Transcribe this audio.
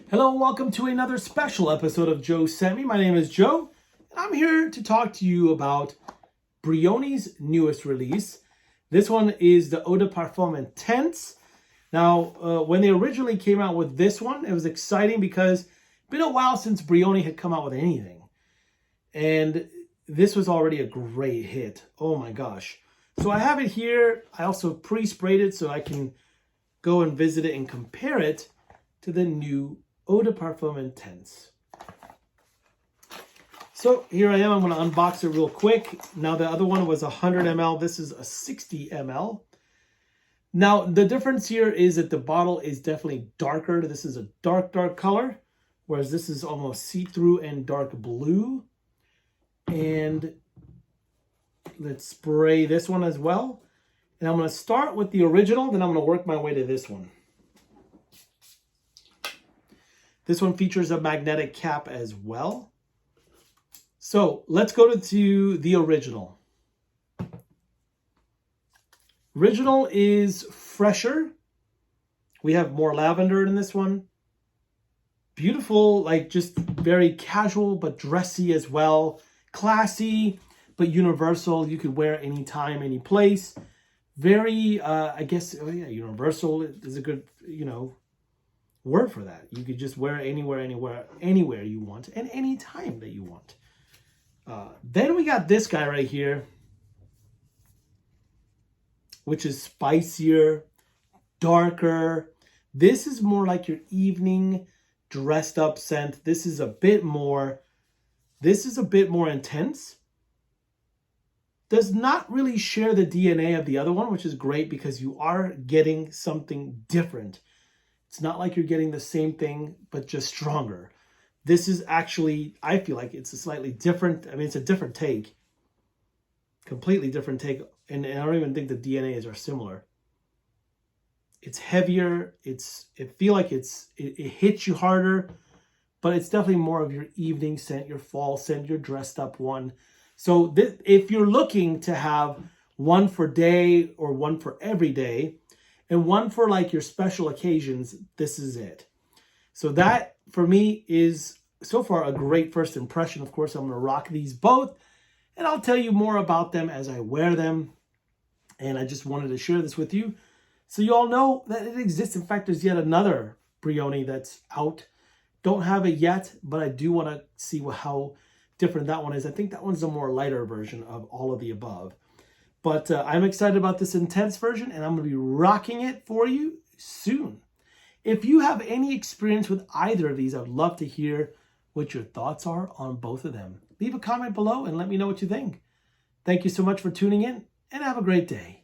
Hello and welcome to another special episode of Joe Sent Me. My name is Joe, and I'm here to talk to you about Brioni's newest release. This one is the Eau de Parfum Intense. Now, when they originally came out with this one, it was exciting because it's been a while since Brioni had come out with anything. And this was already a great hit. Oh my gosh. So I have it here. I also pre-sprayed it so I can go and visit it and compare it to the new Eau de Parfum Intense. So here I am. I'm going to unbox it real quick. Now the other one was 100 ml. This is a 60 ml. Now the difference here is that the bottle is definitely darker. This is a dark color, whereas this is almost see-through and dark blue. And let's spray this one as well. And I'm going to start with the original, then I'm going to work my way to this one. This one features a magnetic cap as well. So let's go to the original. Original is fresher. We have more lavender in this one. Beautiful, like just very casual but dressy as well. Classy but universal. You could wear any time, any place. Very, I guess, universal is a good, word for that. You could just wear it anywhere you want, and any time that you want. Then we got this guy right here, which is spicier, darker. This is more like your evening dressed up scent. This is a bit more intense. Does not really share the DNA of the other one, which is great because you are getting something different. It's not like you're getting the same thing, but just stronger. This is actually, I feel like it's a slightly different, it's a different take. Completely different take. And I don't even think the DNAs are similar. It's heavier. It hits you harder, but it's definitely more of your evening scent, your fall scent, your dressed up one. So if you're looking to have one for day or one for every day, and one for like your special occasions, this is it. So that for me is so far a great first impression. Of course, I'm going to rock these both, and I'll tell you more about them as I wear them. And I just wanted to share this with you so you all know that it exists. In fact, there's yet another Brioni that's out. Don't have it yet, but I do want to see how different that one is. I think that one's a more lighter version of all of the above. But I'm excited about this intense version, and I'm going to be rocking it for you soon. If you have any experience with either of these, I'd love to hear what your thoughts are on both of them. Leave a comment below and let me know what you think. Thank you so much for tuning in, and have a great day.